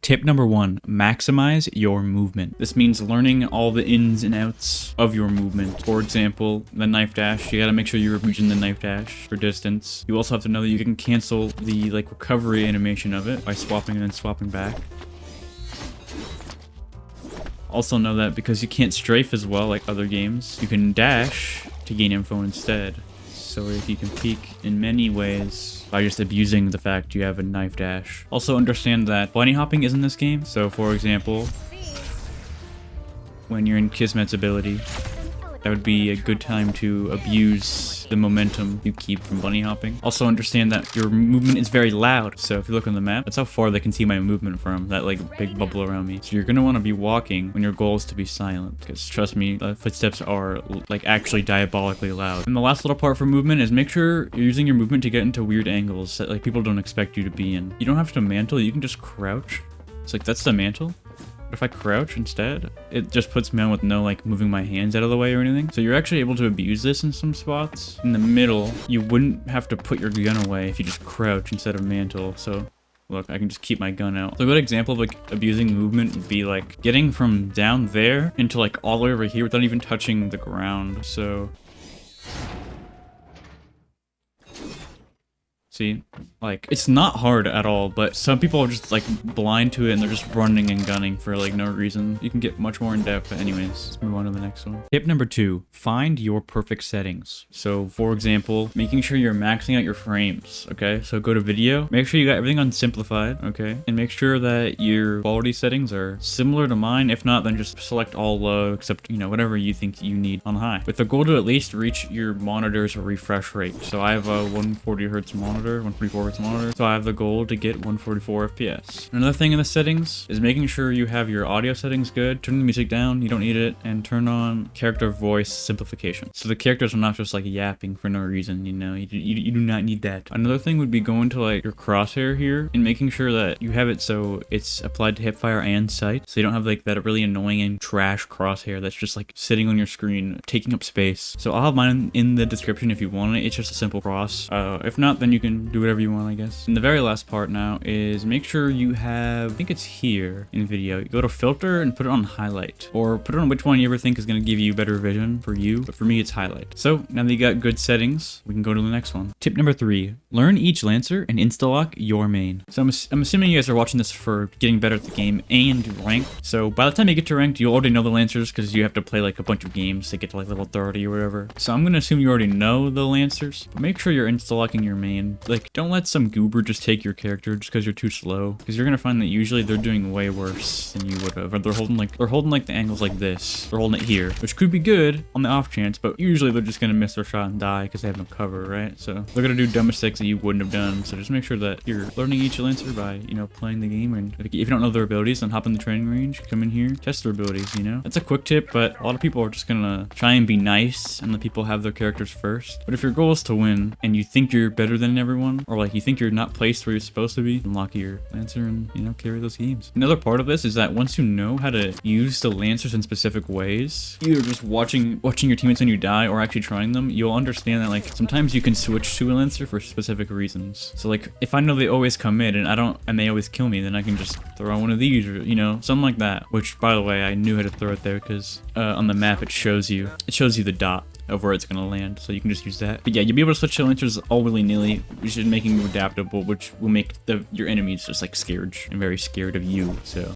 Tip number 1, maximize your movement. This means learning all the ins and outs of your movement. For example, the knife dash, you gotta make sure you're using the knife dash for distance. You also have to know that you can cancel the recovery animation of it by swapping and then swapping back. Also know that because you can't strafe as well like other games, you can dash to gain info instead. So if you can peek in many ways by just abusing the fact you have a knife dash. Also understand that bunny hopping is in this game. So for example, when you're in Kismet's ability, that would be a good time to abuse the momentum you keep from bunny hopping. Also understand that your movement is very loud. So if you look on the map, that's how far they can see my movement from, that big bubble around me. So you're gonna wanna be walking when your goal is to be silent. Because trust me, the footsteps are actually diabolically loud. And the last little part for movement is make sure you're using your movement to get into weird angles that people don't expect you to be in. You don't have to mantle, you can just crouch. It's that's the mantle. But if I crouch instead, it just puts me on with no moving my hands out of the way or anything. So you're actually able to abuse this in some spots. In the middle, you wouldn't have to put your gun away if you just crouch instead of mantle. So look, I can just keep my gun out. So a good example of abusing movement would be getting from down there into all the way over here without even touching the ground. So see, it's not hard at all, but some people are just blind to it and they're just running and gunning for no reason. You can get much more in depth, but anyways, let's move on to the next one. Tip number 2, find your perfect settings. So for example, making sure you're maxing out your frames, okay? So go to video, make sure you got everything on simplified, okay? And make sure that your quality settings are similar to mine. If not, then just select all low, except, whatever you think you need on high. With the goal to at least reach your monitor's refresh rate. So I have a 140 hertz monitor, 144 hertz monitor, so I have the goal to get 144 FPS. Another thing in the settings is making sure you have your audio settings good, turn the music down, you don't need it, and turn on character voice simplification. So the characters are not just yapping for no reason, you do not need that. Another thing would be going to your crosshair here and making sure that you have it so it's applied to hipfire and sight, so you don't have that really annoying and trash crosshair that's just sitting on your screen, taking up space. So I'll have mine in the description if you want it. It's just a simple cross. If not, then you can do whatever you want, I guess. And the very last part now is make sure you have, I think it's here in video, you go to filter and put it on highlight, or put it on which one you ever think is going to give you better vision for you, but for me it's highlight. So now that you got good settings, we can go to the next one. Tip number 3, learn each Lancer and insta-lock your main. So I'm assuming you guys are watching this for getting better at the game and ranked. So by the time you get to ranked, you already know the Lancers because you have to play a bunch of games to get to level 30 or whatever. So I'm going to assume you already know the Lancers, but make sure you're insta-locking your main. Don't let some goober just take your character just because you're too slow, because you're gonna find that usually they're doing way worse than you would have, or they're holding the angles like this. They're holding it here, which could be good on the off chance, but usually they're just gonna miss their shot and die because they have no cover, right? So they're gonna do dumb mistakes that you wouldn't have done. So just make sure that you're learning each Lancer by playing the game, and if you don't know their abilities, then hop in the training range, come in here, test their abilities. That's a quick tip, but a lot of people are just gonna try and be nice and let people have their characters first. But if your goal is to win and you think you're better than everyone, or you think you're not placed where you're supposed to be, unlock your Lancer and carry those games. Another part of this is that once you know how to use the Lancers in specific ways, either just watching your teammates when you die or actually trying them, you'll understand that sometimes you can switch to a Lancer for specific reasons. So if I know they always come in and they always kill me, then I can just throw on one of these, or something like that. Which, by the way, I knew how to throw it there because on the map it shows you the dot of where it's going to land, so you can just use that. But yeah, you'll be able to switch to Lancers all willy-nilly, which is making you adaptable, which will make your enemies just scared and very scared of you. So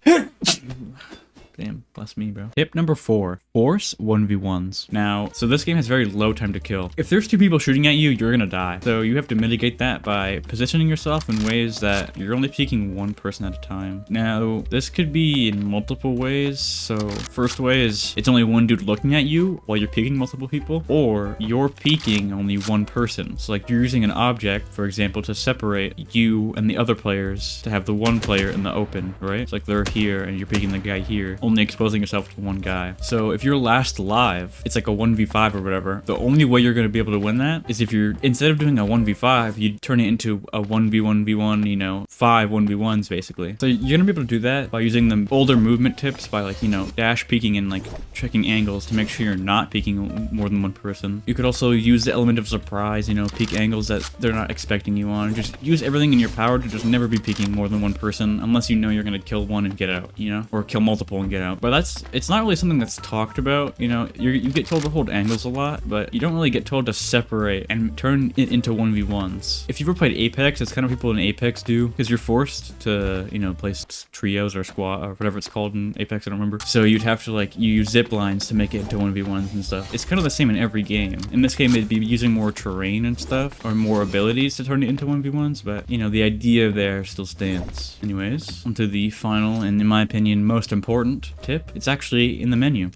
damn, bless me, bro. Tip number 4, force 1v1s. Now, so this game has very low time to kill. If there's 2 people shooting at you, you're gonna die. So you have to mitigate that by positioning yourself in ways that you're only peeking one person at a time. Now, this could be in multiple ways. So first way is it's only one dude looking at you while you're peeking multiple people, or you're peeking only one person. So you're using an object, for example, to separate you and the other players to have the one player in the open, right? It's they're here and you're peeking the guy here, only exposing exposing yourself to one guy. So if you're last alive, it's like a 1v5 or whatever. The only way you're going to be able to win that is if you're, instead of doing a 1v5, you turn it into a 1v1v1, you know, 5 1v1s basically. So you're going to be able to do that by using the older movement tips, by like, you know, dash peeking and like checking angles to make sure you're not peeking more than one person. You could also use the element of surprise, you know, peek angles that they're not expecting you on. Just use everything in your power to just never be peeking more than one person unless you know you're going to kill one and get out, you know, or kill multiple and get out. But it's not really something that's talked about, you know. You get told to hold angles a lot, but you don't really get told to separate and turn it into 1v1s. If you've ever played Apex, it's kind of people in Apex do, because you're forced to, you know, play trios or squad or whatever it's called in Apex, I don't remember. So you'd have to like, you use zip lines to make it into 1v1s and stuff. It's kind of the same in every game. In this game, it'd be using more terrain and stuff, or more abilities to turn it into 1v1s, but you know, the idea there still stands. Anyways, onto the final and in my opinion most important tip. It's actually in the menu.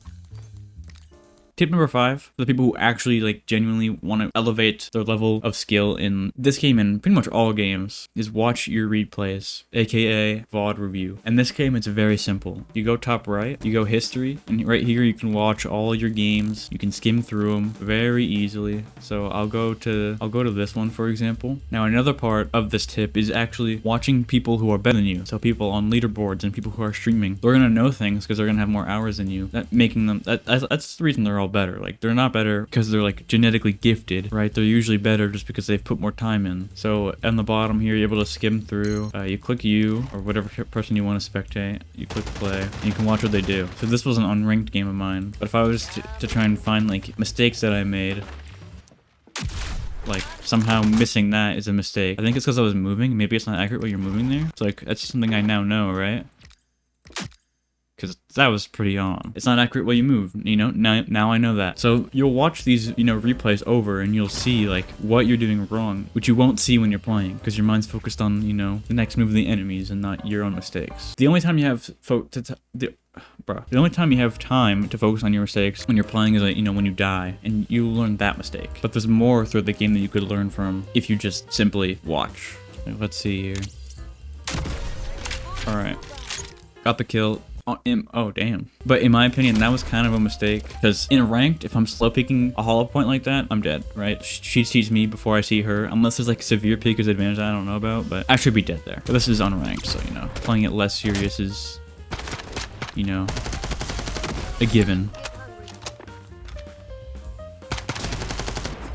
Tip number 5, for the people who actually like genuinely want to elevate their level of skill in this game and pretty much all games, is watch your replays, aka VOD review. In this game, it's very simple. You go top right, you go history, and right here you can watch all your games. You can skim through them very easily. So I'll go to this one, for example. Now another part of this tip is actually watching people who are better than you. So people on leaderboards and people who are streaming. They're gonna know things because they're gonna have more hours than you. That's the reason they're all better. Like, they're not better because they're like genetically gifted, right? They're usually better just because they've put more time in. So on the bottom here, you're able to skim through. You click you or whatever person you want to spectate. You click play and you can watch what they do. So this was an unranked game of mine, but if I was to try and find like mistakes that I made, like somehow missing that is a mistake. I think it's because I was moving. Maybe it's not accurate while you're moving there. So like, that's something I now know, right? Because that was pretty on. It's not accurate while you move, you know, now I know that. So you'll watch these, you know, replays over and you'll see like what you're doing wrong, which you won't see when you're playing because your mind's focused on, you know, the next move of the enemies and not your own mistakes. The only time you have the only time you have time to focus on your mistakes when you're playing is like, you know, when you die and you learn that mistake. But there's more throughout the game that you could learn from if you just simply watch. Let's see here. All right, got the kill. Oh damn. But in my opinion, that was kind of a mistake, because in ranked, if I'm slow picking a hollow point like that, I'm dead, right? She sees me before I see her, unless there's like severe peekers advantage I don't know about, but I should be dead there. But this is unranked, so you know, playing it less serious is, you know, a given.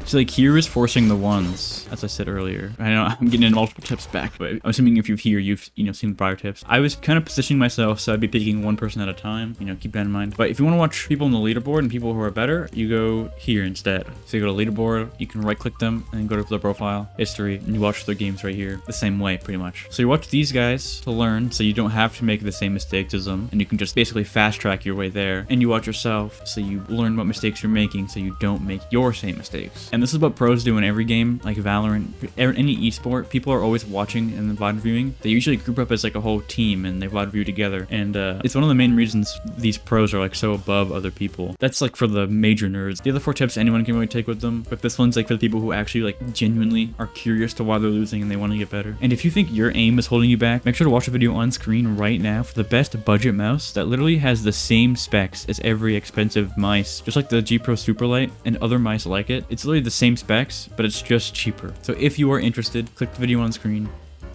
So like here is forcing the ones, as I said earlier. I know I'm getting into multiple tips back, but I'm assuming if you've seen the prior tips. I was kind of positioning myself so I'd be picking one person at a time, you know, keep that in mind. But if you want to watch people on the leaderboard and people who are better, you go here instead. So you go to leaderboard, you can right click them and go to their profile, history, and you watch their games right here. The same way, pretty much. So you watch these guys to learn, so you don't have to make the same mistakes as them, and you can just basically fast track your way there. And you watch yourself, so you learn what mistakes you're making, so you don't make your same mistakes. And this is what pros do in every game, like Valorant, any esport. People are always watching and VOD viewing. They usually group up as like a whole team and they VOD view together. And it's one of the main reasons these pros are like so above other people. That's like for the major nerds. The other 4 tips anyone can really take with them, but this one's like for the people who actually like genuinely are curious to why they're losing and they want to get better. And if you think your aim is holding you back, make sure to watch the video on screen right now for the best budget mouse that literally has the same specs as every expensive mice, just like the G Pro Superlight and other mice like it. It's literally the same specs, but it's just cheaper. So if you are interested, click the video on screen